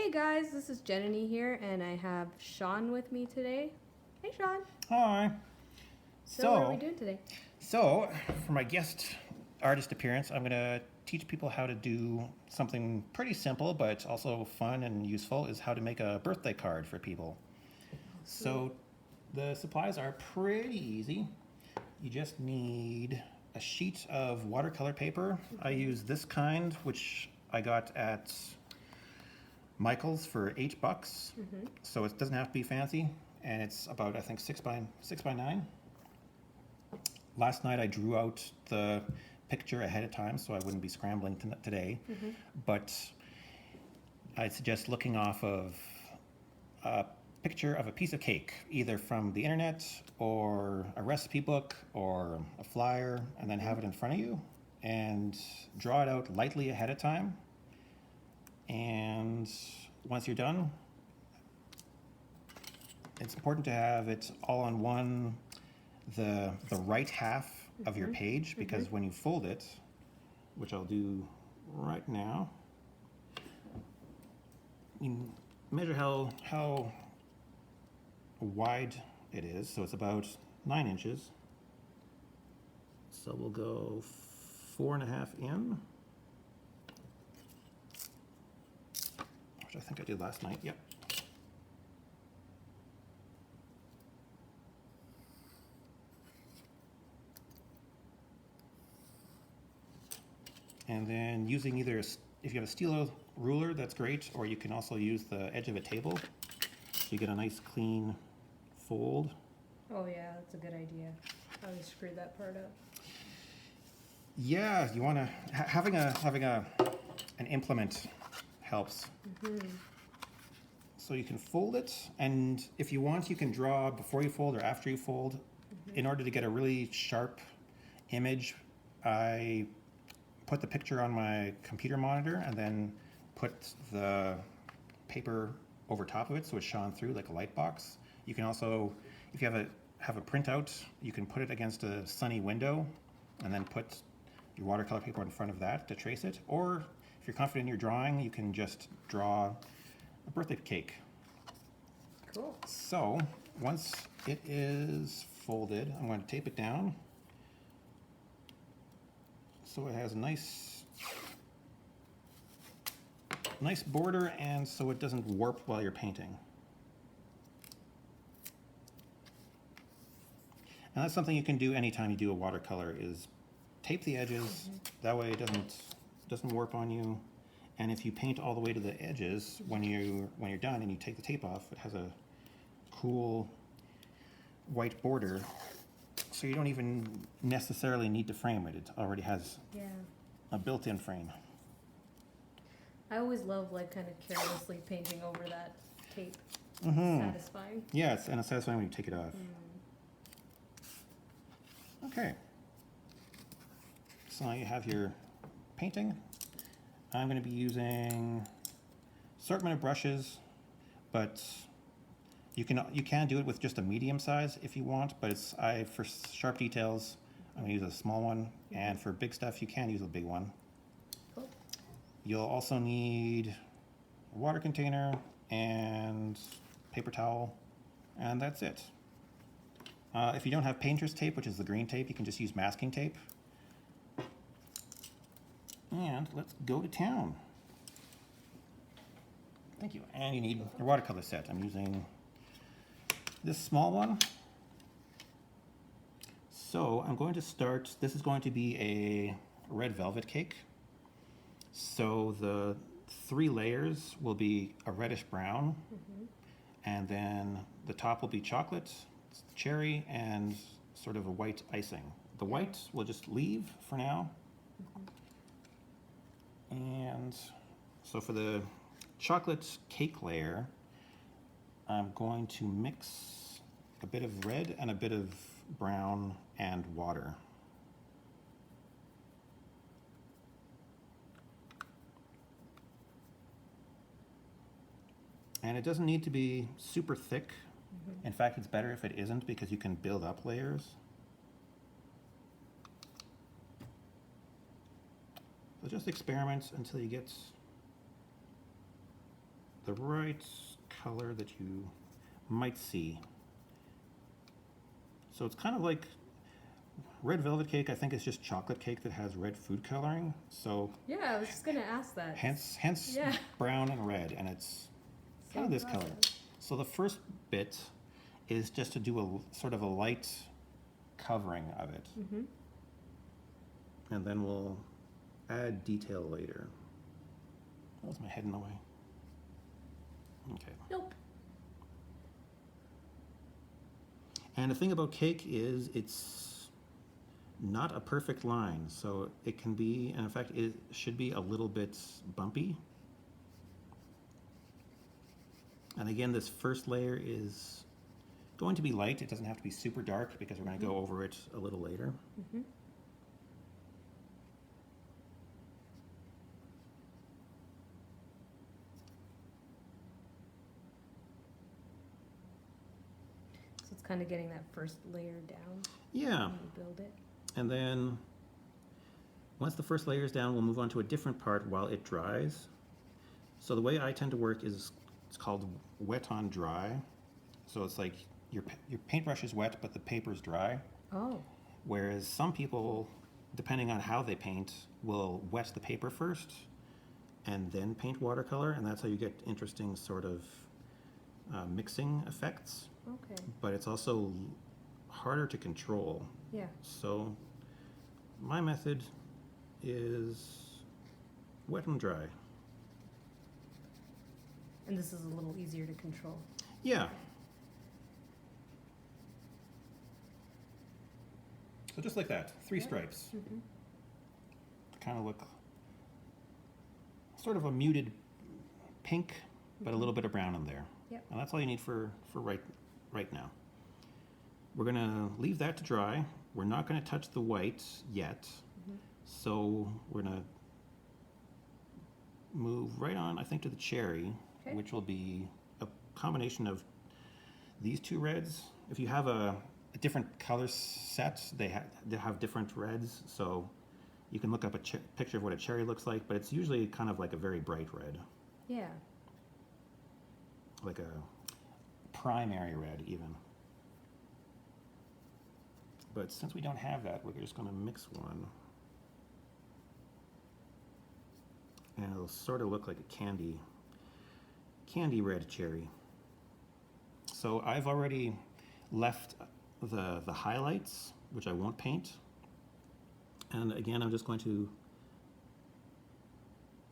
Hey guys, this is Jenny here, and I have Shawn with me today. Hey Shawn. Hi. So what are we doing today? So for my guest artist appearance, I'm going to teach people how to do something pretty simple, but also fun and useful, is how to make a birthday card for people. So the supplies are pretty easy. You just need a sheet of watercolor paper. I use this kind, which I got at Michael's for $8. So it doesn't have to be fancy, and it's about, I think, 6 by 9. Last night I drew out the picture ahead of time so I wouldn't be scrambling today. But I'd suggest looking off of a picture of a piece of cake, either from the internet or a recipe book or a flyer, and then have it in front of you and draw it out lightly ahead of time. And once you're done, it's important to have it all on the right half of your page, because when you fold it, which I'll do right now, you measure how wide it is. So it's about 9 inches. So we'll go 4.5 in, which I think I did last night. Yep. And then using either, if you have a steel ruler, that's great, or you can also use the edge of a table, so you get a nice clean fold. Oh yeah, that's a good idea. I always screwed that part up. Yeah, you want to having an implement helps. So you can fold it, and if you want, you can draw before you fold or after you fold. In order to get a really sharp image, I put the picture on my computer monitor and then put the paper over top of it so it's shone through like a light box. You can also, if you have a printout, you can put it against a sunny window and then put your watercolor paper in front of that to trace it. Or if you're confident in your drawing, you can just draw a birthday cake. Cool. So once it is folded, I'm going to tape it down so it has a nice border, and so it doesn't warp while you're painting. And that's something you can do anytime you do a watercolor, is tape the edges. That way it doesn't warp on you. And if you paint all the way to the edges, when you're done and you take the tape off, it has a cool white border. So you don't even necessarily need to frame it. It already has a built-in frame. I always love like kind of carelessly painting over that tape. Satisfying. Yeah, and it's satisfying when you take it off. Okay. So now you have your painting. I'm going to be using assortment of brushes, but you can do it with just a medium size if you want, but for sharp details, I'm going to use a small one, and for big stuff, you can use a big one. Cool. You'll also need a water container and paper towel, and that's it. If you don't have painter's tape, which is the green tape, you can just use masking tape. And let's go to town. Thank you. And you need your watercolor set. I'm using this small one. So I'm going to start, this is going to be a red velvet cake. So the 3 layers will be a reddish brown, and then the top will be chocolate, cherry, and sort of a white icing. The white we'll just leave for now. And so for the chocolate cake layer, I'm going to mix a bit of red and a bit of brown and water. And it doesn't need to be super thick. In fact, it's better if it isn't, because you can build up layers. So just experiment until you get the right color that you might see. So it's kind of like red velvet cake, I think, is just chocolate cake that has red food coloring. So Yeah, I was just gonna ask that. hence Yeah. brown and red, and it's kind of this color. So the first bit is just to do a sort of a light covering of it. Mm-hmm. And then we'll add detail later. That was my head in the way. Okay. Nope. And the thing about cake is it's not a perfect line. So it can be, and in fact, it should be a little bit bumpy. And again, this first layer is going to be light. It doesn't have to be super dark because we're going to go over it a little later. Mm-hmm. So it's kind of getting that first layer down Yeah. when you build it. And then once the first layer is down, we'll move on to a different part while it dries. So the way I tend to work is it's called wet on dry. So it's like your paintbrush is wet, but the paper's dry. Oh. Whereas some people, depending on how they paint, will wet the paper first and then paint watercolor, and that's how you get interesting sort of mixing effects. Okay. But it's also harder to control. Yeah. So my method is wet and dry. And this is a little easier to control. Yeah. So just like that, 3 stripes. Mm-hmm. Kind of look sort of a muted pink, but a little bit of brown in there. Yep. And that's all you need for right now. We're gonna leave that to dry. We're not gonna touch the white yet. Mm-hmm. So we're gonna move right on, I think, to the cherry, Okay. which will be a combination of these 2 reds. If you have a different color set, they have different reds, so you can look up a picture of what a cherry looks like, but it's usually kind of like a very bright red, Yeah. like a primary red even. But since we don't have that, we're just going to mix one. And it'll sort of look like a candy red cherry. So I've already left the highlights, which I won't paint. And again, I'm just going to,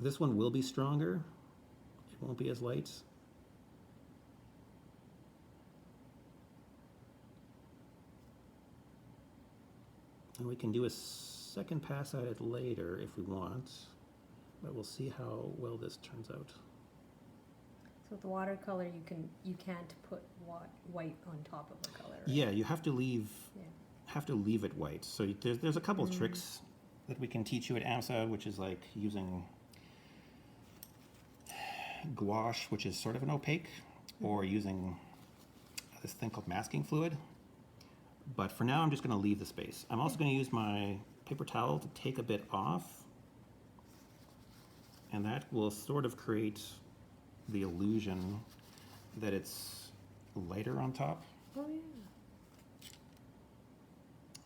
this one will be stronger. It won't be as light. And we can do a second pass at it later if we want, but we'll see how well this turns out. So with the watercolor, you can't put white on top of the color. Right? Yeah, you have to leave Yeah. it white. So there's a couple of tricks that we can teach you at AMSA, which is like using gouache, which is sort of an opaque, or using this thing called masking fluid. But for now, I'm just going to leave the space. I'm also going to use my paper towel to take a bit off, and that will sort of create the illusion that it's lighter on top. Oh yeah.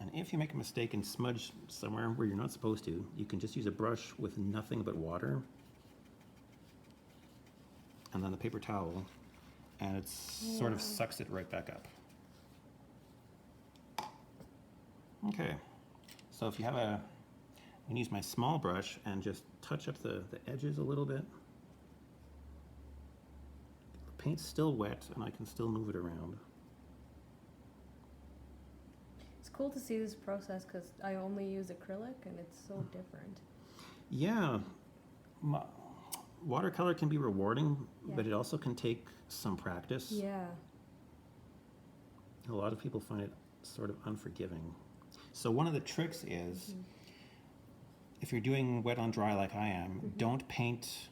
And if you make a mistake and smudge somewhere where you're not supposed to, you can just use a brush with nothing but water, and then the paper towel, and it sort of sucks it right back up. Okay, so if you have I can use my small brush and just touch up the edges a little bit. The paint's still wet and I can still move it around. It's cool to see this process because I only use acrylic and it's so different. Yeah, watercolor can be rewarding, Yeah. but it also can take some practice. Yeah. A lot of people find it sort of unforgiving. So one of the tricks is, if you're doing wet on dry like I am, don't paint.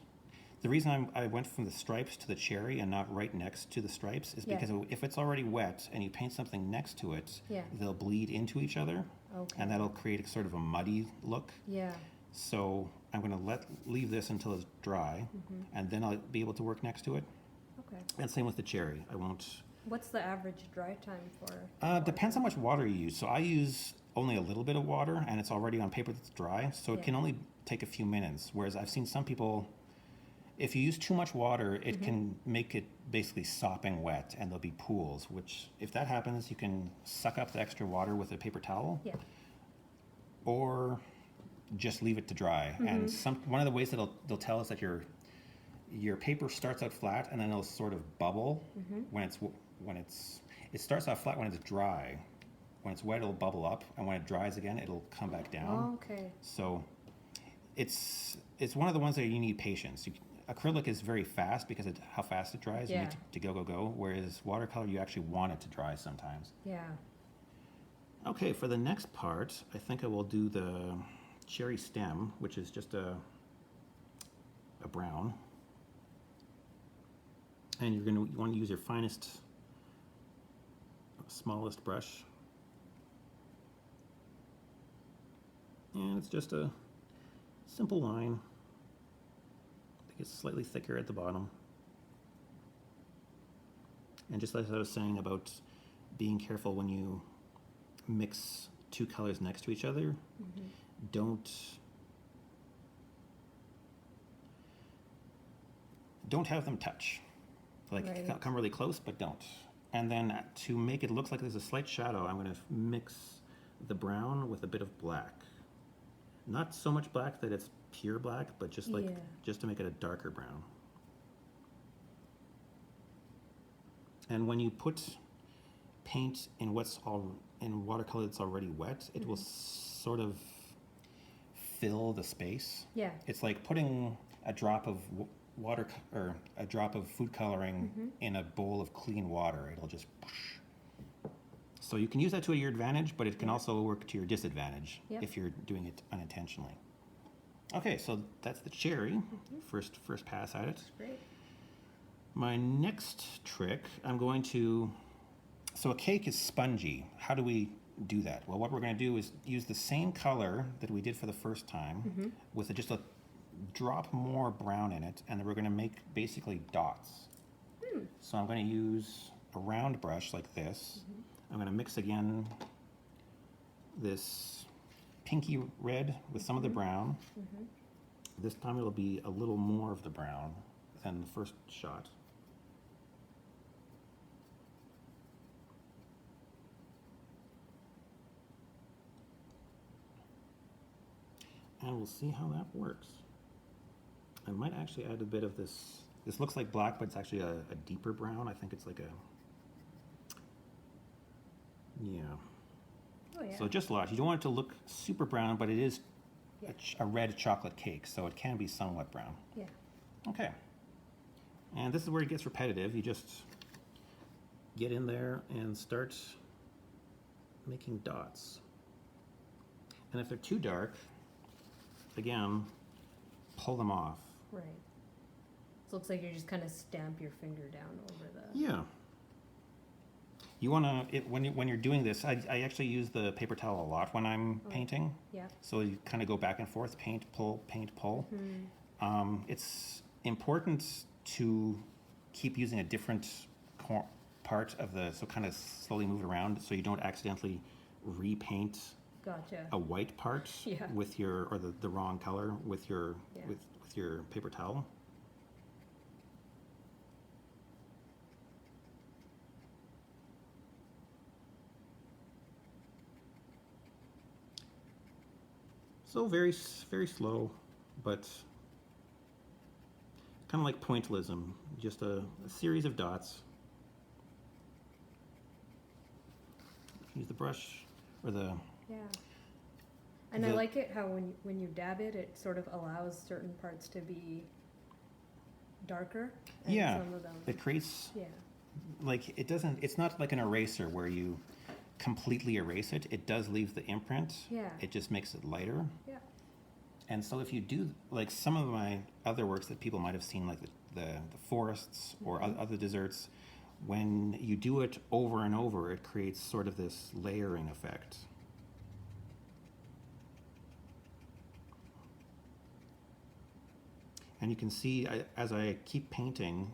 The reason I went from the stripes to the cherry and not right next to the stripes is because if it's already wet and you paint something next to it, they'll bleed into each other, Okay. and that'll create a sort of a muddy look. Yeah. So I'm going to leave this until it's dry, and then I'll be able to work next to it. Okay. And same with the cherry. I won't. What's the average dry time for? Depends how much water you use. So I use only a little bit of water, and it's already on paper that's dry, so it can only take a few minutes. Whereas I've seen some people, if you use too much water, it can make it basically sopping wet, and there'll be pools. Which, if that happens, you can suck up the extra water with a paper towel, or just leave it to dry. And one of the ways that they'll tell us that your paper starts out flat, and then it'll sort of bubble when it starts out flat when it's dry. When it's wet, it'll bubble up, and when it dries again, it'll come back down. Oh, okay. So it's one of the ones that you need patience. Acrylic is very fast because of how fast it dries. You need to go. Whereas watercolor, you actually want it to dry sometimes. Yeah. Okay, for the next part, I think I will do the cherry stem, which is just a brown. And you want to use your finest, smallest brush. And it's just a simple line. I think it's slightly thicker at the bottom. And just like I was saying about being careful when you mix two colors next to each other, don't have them touch. Like come really close, but don't. And then to make it look like there's a slight shadow, I'm going to mix the brown with a bit of black. Not so much black that it's pure black, but just to make it a darker brown. And when you put paint in in watercolor that's already wet, it will sort of fill the space. Yeah. It's like putting a drop of water or a drop of food coloring in a bowl of clean water. It'll just whoosh. So you can use that to your advantage, but it can also work to your disadvantage if you're doing it unintentionally. Okay, so that's the cherry. First pass at it. That's great. My next trick, so a cake is spongy. How do we do that? Well, what we're going to do is use the same color that we did for the first time with just a drop more brown in it, and then we're going to make basically dots. So I'm going to use a round brush like this. I'm going to mix again this pinky red with some of the brown. This time it'll be a little more of the brown than the first shot. And we'll see how that works. I might actually add a bit of this. This looks like black, but it's actually a deeper brown. I think it's like So just a lot. You don't want it to look super brown, but it is a red chocolate cake, so it can be somewhat brown. Yeah. Okay. And this is where it gets repetitive. You just get in there and start making dots. And if they're too dark, again, pull them off. Right. So it looks like you just kind of stamp your finger down over the... Yeah. You want to, when you're doing this, I actually use the paper towel a lot when I'm painting. Yeah. So you kind of go back and forth, paint, pull, paint, pull. It's important to keep using a different part of so kind of slowly move it around so you don't accidentally repaint a white part with or the wrong color with your paper towel. So very, very slow, but kind of like pointillism, just a series of dots. Use the brush or the... Yeah. And I like it how when you dab it, it sort of allows certain parts to be darker. And some of them... It creates... Yeah. Like, it's not like an eraser where you completely erase it. It does leave the imprint. Yeah. It just makes it lighter. Yeah. And so if you do, like some of my other works that people might have seen, like the forests or other deserts, when you do it over and over, it creates sort of this layering effect. And you can see as I keep painting,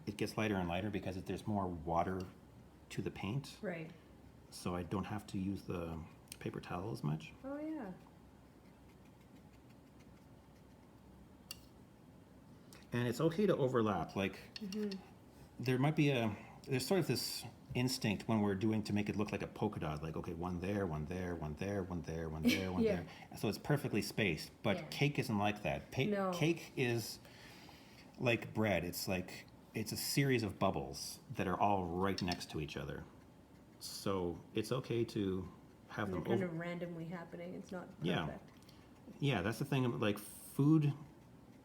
it gets lighter and lighter because there's more water to the paint. Right. So I don't have to use the paper towel as much. Oh, yeah. And it's okay to overlap. Like, there's sort of this instinct when we're doing to make it look like a polka dot. Like, okay, one there, one there, one there, one there, one there, one there. So it's perfectly spaced. But cake isn't like that. No. Cake is like bread. It's a series of bubbles that are all right next to each other. So it's okay to have them kind of randomly happening. It's not perfect. Yeah, that's the thing. Like, food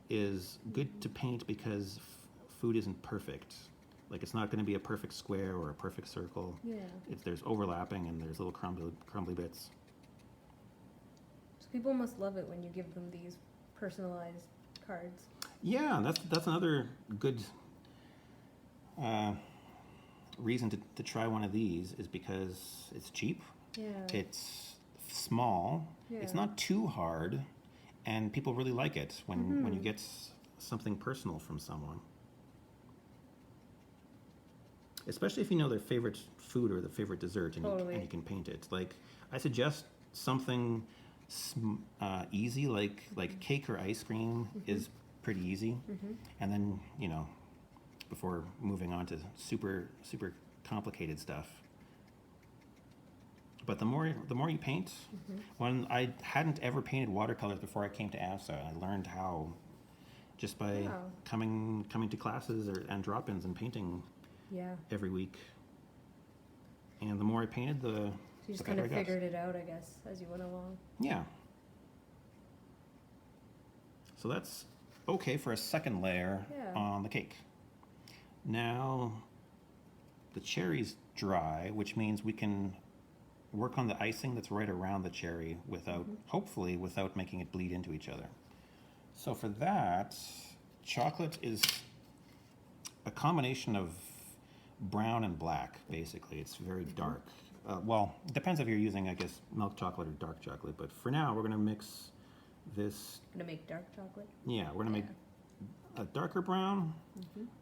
is good to paint because food isn't perfect. Like, it's not going to be a perfect square or a perfect circle. Yeah. There's overlapping and there's little crumbly bits. So people must love it when you give them these personalized cards. Yeah, that's another good reason to try one of these is because it's cheap. Yeah. It's small. Yeah. It's not too hard, and people really like it when you get something personal from someone. Especially if you know their favorite food or their favorite dessert, and you can paint it. Like, I suggest something easy, like cake or ice cream is pretty easy, and then before moving on to super complicated stuff. But the more you paint, when I hadn't ever painted watercolors before I came to AMSA, I learned how just by coming to classes and drop-ins and painting every week. And the more I painted, So you just kind of figured it out, I guess, as you went along. Yeah. So that's okay for a second layer on the cake. Now the cherry's dry, which means we can work on the icing that's right around the cherry hopefully without making it bleed into each other. So for that, chocolate is a combination of brown and black, basically. It's very dark. Well, it depends if you're using, I guess, milk chocolate or dark chocolate, but for now we're going to mix this. Going to make dark chocolate? Yeah, we're going to make a darker brown,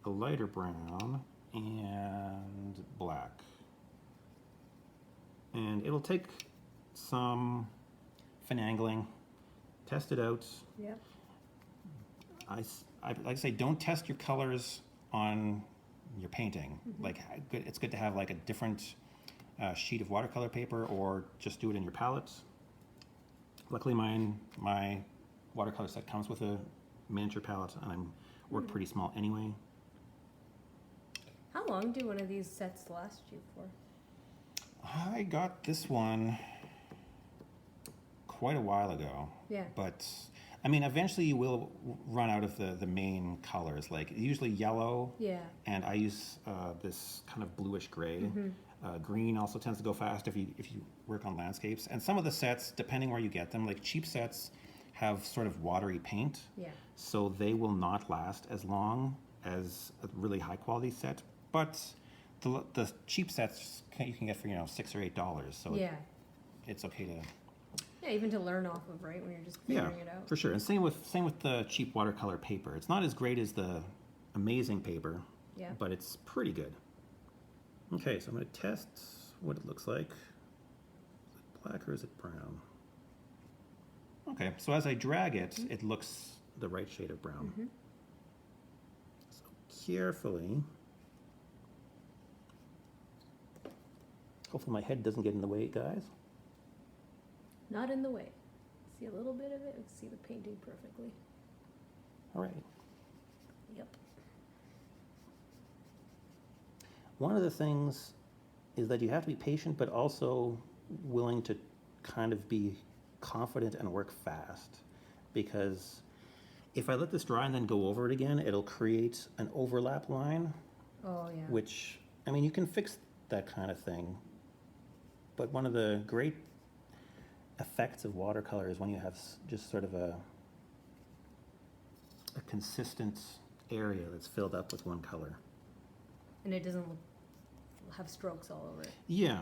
a lighter brown, and black. And it'll take some finagling, test it out. Yep. I like to say, don't test your colors on your painting. Like, it's good to have like a different sheet of watercolor paper, or just do it in your palette. Luckily, my watercolor set comes with a miniature palette, and I'm work pretty small anyway. How long do one of these sets last you for? I got this one quite a while ago. Yeah. But I mean, eventually you will run out of the main colors, like usually yellow. Yeah. And I use this kind of bluish gray. Green also tends to go fast if you work on landscapes. And some of the sets, depending where you get them, like cheap sets have sort of watery paint. Yeah. So they will not last as long as a really high quality set. But the cheap sets you can get for $6 or $8. So it's okay to. Yeah, even to learn off of, right, when you're just figuring it out. For sure. And same with the cheap watercolor paper. It's not as great as the amazing paper, but it's pretty good. Okay, so I'm going to test what it looks like. Is it black or is it brown? Okay, so as I drag it, it looks the right shade of brown. So carefully, hopefully my head doesn't get in the way, guys. Not in the way. See a little bit of it and see the painting perfectly. All right. Yep. One of the things is that you have to be patient, but also willing to kind of be confident and work fast. Because if I let this dry and then go over it again, it'll create an overlap line. Oh, yeah. Which, I mean, you can fix that kind of thing. But one of the great effects of watercolor is when you have just sort of a consistent area that's filled up with one color. And it doesn't have strokes all over it. Yeah.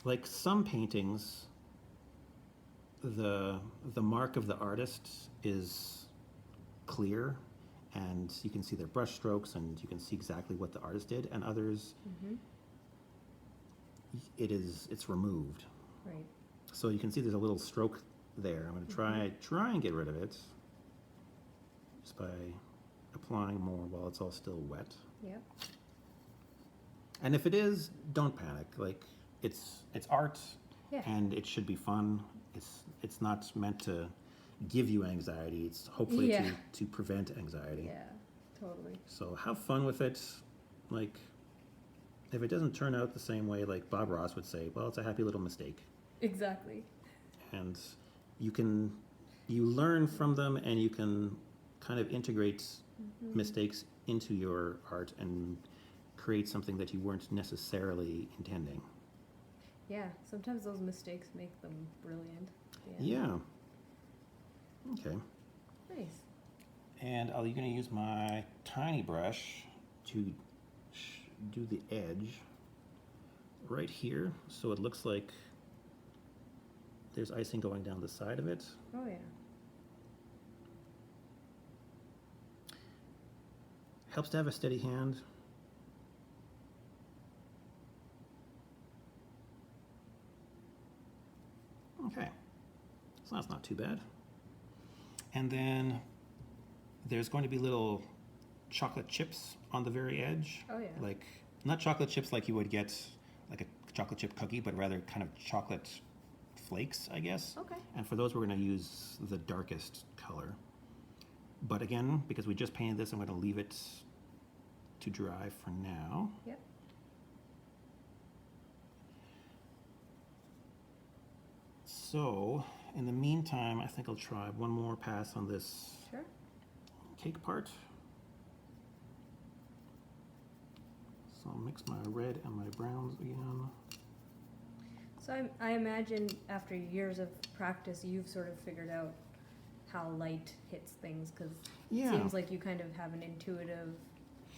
Like some paintings, the mark of the artist is clear, and you can see their brush strokes, and you can see exactly what the artist did. And others, it's removed. Right. So you can see there's a little stroke there. I'm going to try and get rid of it just by applying more while it's all still wet. Yep. And if it is, don't panic. Like, it's art, and it should be fun. It's not meant to give you anxiety. It's hopefully to prevent anxiety. Yeah, totally. So have fun with it. Like, if it doesn't turn out the same way, like Bob Ross would say, well, it's a happy little mistake. Exactly. And you learn from them, and you can kind of integrate mistakes into your art and create something that you weren't necessarily intending. Yeah, sometimes those mistakes make them brilliant. Yeah. Okay. Nice. And I'm going to use my tiny brush to do the edge right here, so it looks like there's icing going down the side of it. Oh yeah. Helps to have a steady hand. Okay, so that's not too bad. And then there's going to be little chocolate chips on the very edge. Oh yeah. Like, not chocolate chips like you would get like a chocolate chip cookie, but rather kind of chocolate flakes, I guess. Okay. And for those, we're going to use the darkest color. But again, because we just painted this, I'm going to leave it to dry for now. Yep. So, in the meantime, I think I'll try one more pass on this cake part. So I'll mix my red and my browns again. So I imagine after years of practice, you've sort of figured out how light hits things, because it seems like you kind of have an intuitive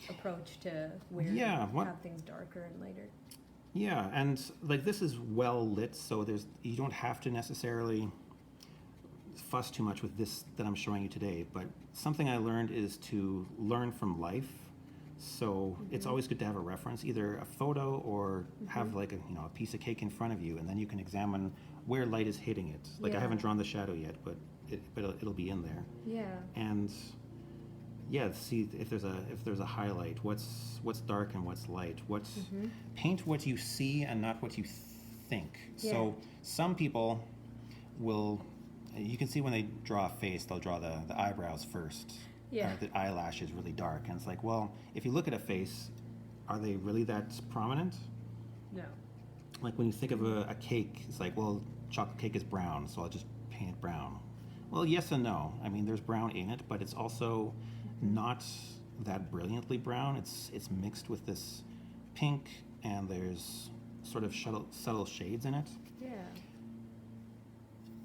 approach to where you have things darker and lighter. Yeah, and like this is well lit, so you don't have to necessarily fuss too much with this that I'm showing you today, but something I learned is to learn from life. So it's always good to have a reference, either a photo or have like a piece of cake in front of you, and then you can examine where light is hitting it. Like I haven't drawn the shadow yet, but it'll be in there. Yeah. And see if there's a highlight, what's dark and what's light. Paint what you see and not what you think. Yeah. So some people will, you can see when they draw a face, they'll draw the eyebrows first. Yeah. The eyelashes really dark, and it's like, well, if you look at a face, are they really that prominent? No. Like when you think of a cake, it's like, well, chocolate cake is brown, so I'll just paint it brown. Well, yes and no. I mean, there's brown in it, but it's also not that brilliantly brown. It's mixed with this pink, and there's sort of subtle shades in it. Yeah.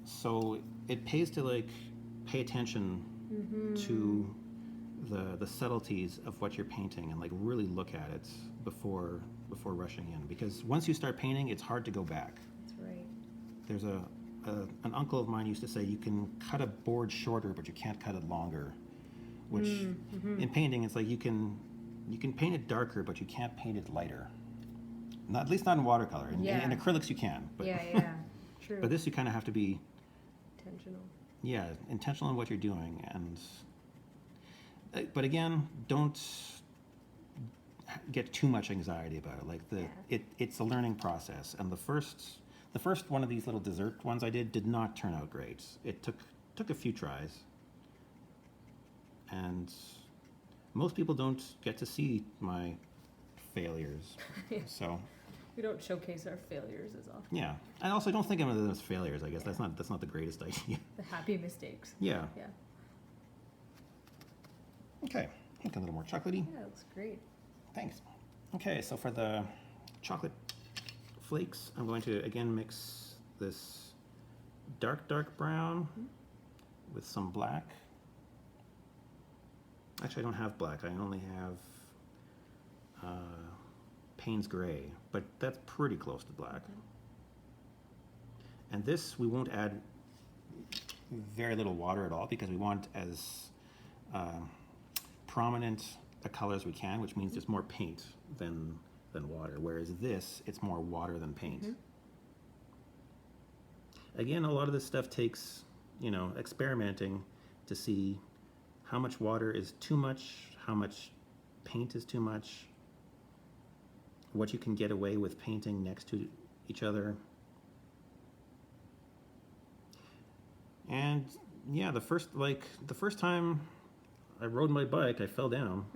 So it pays to like pay attention to the subtleties of what you're painting, and like really look at it before rushing in, because once you start painting, it's hard to go back. That's right. There's an uncle of mine used to say, you can cut a board shorter, but you can't cut it longer. Which in painting, it's like you can paint it darker, but you can't paint it lighter. At least not in watercolor. In acrylics, you can. But True. But this, you kind of have to be intentional. Yeah, intentional in what you're doing, and but again, don't get too much anxiety about it. Like it's a learning process, and the first one of these little dessert ones I did not turn out great. It took a few tries, and most people don't get to see my failures. So we don't showcase our failures as often. Yeah, I also don't think of them as failures. I guess that's not the greatest idea. The happy mistakes. Yeah. Yeah. Okay, look a little more chocolatey. Yeah, it looks great. Thanks. Okay, so for the chocolate flakes, I'm going to again mix this dark brown with some black. Actually, I don't have black. I only have Payne's gray, but that's pretty close to black. And this, we won't add very little water at all, because we want as prominent a color as we can, which means there's more paint than water, whereas this, it's more water than paint. Again, a lot of this stuff takes, you know, experimenting to see how much water is too much, how much paint is too much, what you can get away with painting next to each other. And yeah, the first time I rode my bike, I fell down.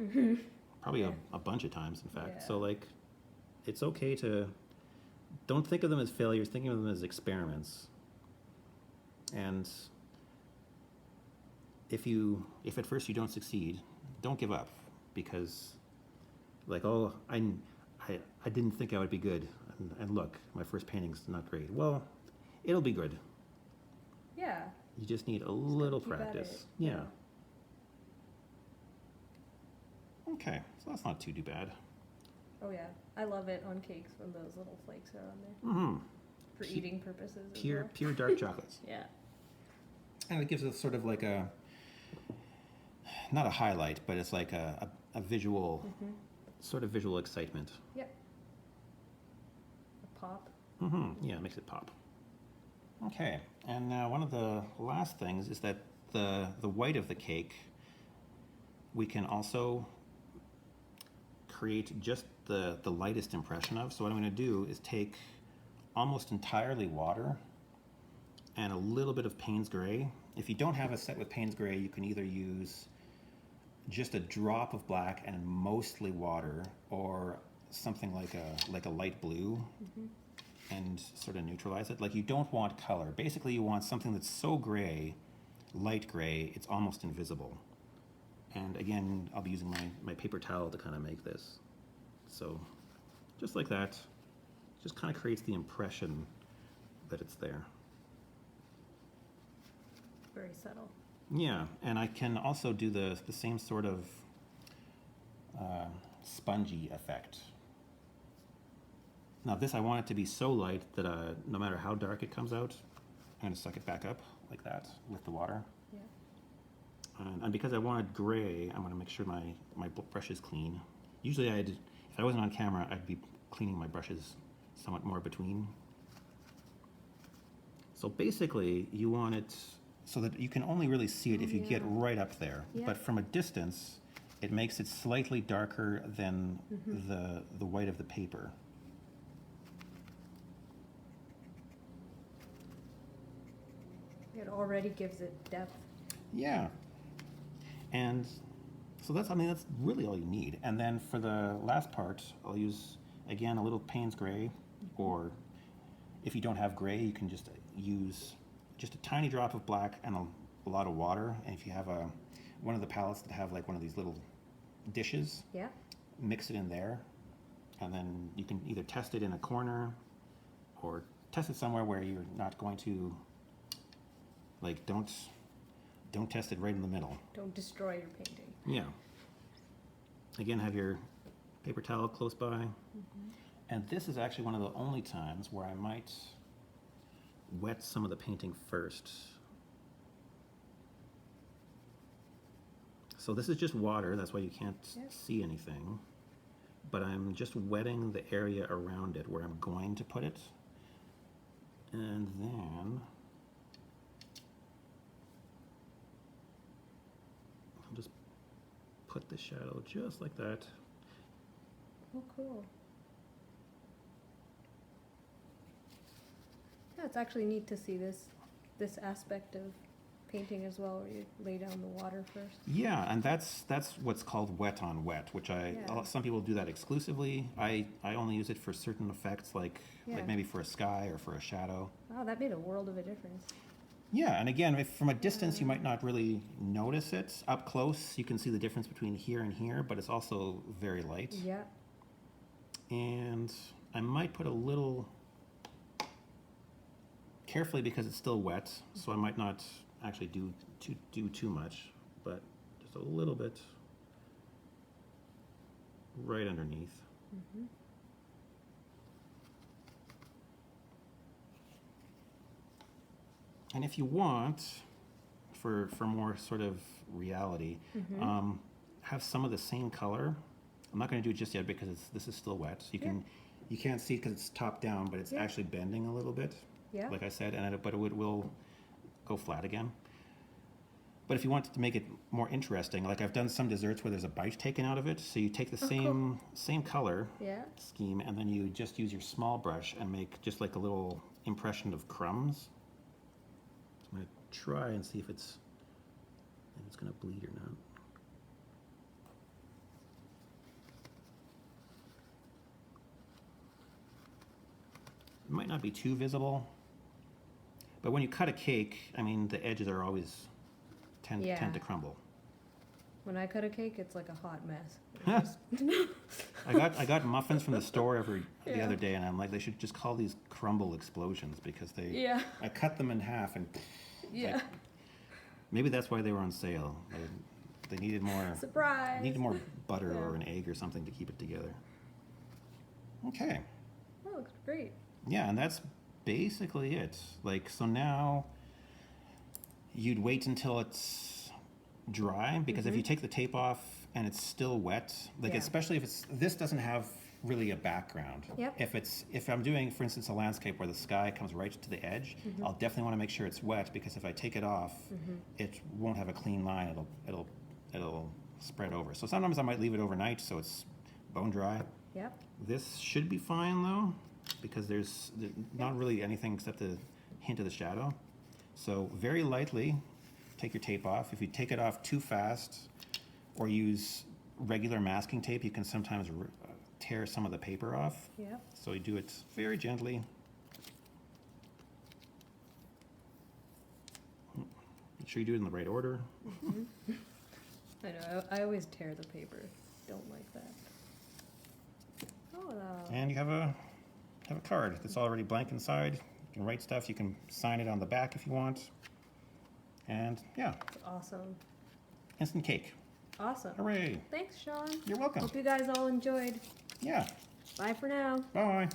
Probably a bunch of times, in fact. Yeah. So like, it's okay to, don't think of them as failures, think of them as experiments. And if at first you don't succeed, don't give up, because like, oh, I didn't think I would be good, and look, my first painting's not great. Well, it'll be good. Yeah. You just need a little practice. Yeah. Okay, so that's not too bad. Oh yeah, I love it on cakes when those little flakes are on there. For eating purposes. Pure dark chocolates. Yeah. And it gives us sort of like a, not a highlight, but it's like a visual, sort of visual excitement. Yep. A pop. Yeah, it makes it pop. Okay, and now one of the last things is that the white of the cake, we can also create just the lightest impression of. So what I'm going to do is take almost entirely water and a little bit of Payne's Gray. If you don't have a set with Payne's Gray, you can either use just a drop of black and mostly water, or something like a light blue, and sort of neutralize it. Like, you don't want color. Basically, you want something that's so gray, light gray, it's almost invisible. And again, I'll be using my paper towel to kind of make this. So just like that, just kind of creates the impression that it's there. Very subtle. Yeah, and I can also do the same sort of spongy effect. Now this, I want it to be so light that no matter how dark it comes out, I'm going to suck it back up like that with the water. Yeah. And because I wanted gray, I'm going to make sure my brush is clean. Usually if I wasn't on camera, I'd be cleaning my brushes somewhat more between. So basically, you want it so that you can only really see it if you get right up there. Yeah. But from a distance, it makes it slightly darker than the white of the paper. It already gives it depth. Yeah. And so that's really all you need. And then for the last part, I'll use, again, a little Payne's Gray, or if you don't have gray, you can just use just a tiny drop of black and a lot of water. And if you have one of the palettes that have like one of these little dishes, Yeah. mix it in there, and then you can either test it in a corner or test it somewhere where you're not going to, like, don't test it right in the middle. Don't destroy your painting. Yeah. Again, have your paper towel close by. And this is actually one of the only times where I might wet some of the painting first. So this is just water, that's why you can't see anything. But I'm just wetting the area around it where I'm going to put it. And then I'll just put the shadow just like that. Oh, cool. Yeah, it's actually neat to see this aspect of painting as well, where you lay down the water first. Yeah, and that's what's called wet on wet, which some people do that exclusively. I only use it for certain effects, like maybe for a sky or for a shadow. Wow, that made a world of a difference. Yeah, and again, if from a distance you might not really notice it. Up close, you can see the difference between here and here, but it's also very light. Yeah. And I might put a little, carefully because it's still wet, so I might not actually do too much, but just a little bit right underneath. And if you want, for more sort of reality, have some of the same color. I'm not going to do it just yet because this is still wet. You can't see because it's top down, but it's actually bending a little bit. Yeah. Like I said, but it will go flat again. But if you want to make it more interesting, like I've done some desserts where there's a bite taken out of it, so you take the same color scheme, and then you just use your small brush and make just like a little impression of crumbs. So I'm going to try and see if it's going to bleed or not. It might not be too visible, but when you cut a cake, I mean, the edges are always tend to crumble. When I cut a cake, it's like a hot mess. I got muffins from the store the other day, and I'm like, they should just call these crumble explosions because I cut them in half, and like, maybe that's why they were on sale. They needed more surprise. Needed more butter or an egg or something to keep it together. Okay. That looks great. Yeah, and that's basically it. Like, so now you'd wait until it's dry, because if you take the tape off and it's still wet, like especially if this doesn't have really a background. Yep. If I'm doing, for instance, a landscape where the sky comes right to the edge, I'll definitely want to make sure it's wet, because if I take it off, it won't have a clean line. It'll spread over. So sometimes I might leave it overnight so it's bone dry. Yep. This should be fine though, because there's not really anything except a hint of the shadow. So very lightly take your tape off. If you take it off too fast or use regular masking tape, you can sometimes tear some of the paper off. Yep. So you do it very gently. Make sure you do it in the right order. I know, I always tear the paper. Don't like that. Oh, And you have a card that's already blank inside. You can write stuff. You can sign it on the back if you want. And yeah. that's awesome. Instant cake. Awesome. Hooray. Thanks, Shawn. You're welcome. Hope you guys all enjoyed. Yeah. Bye for now. Bye.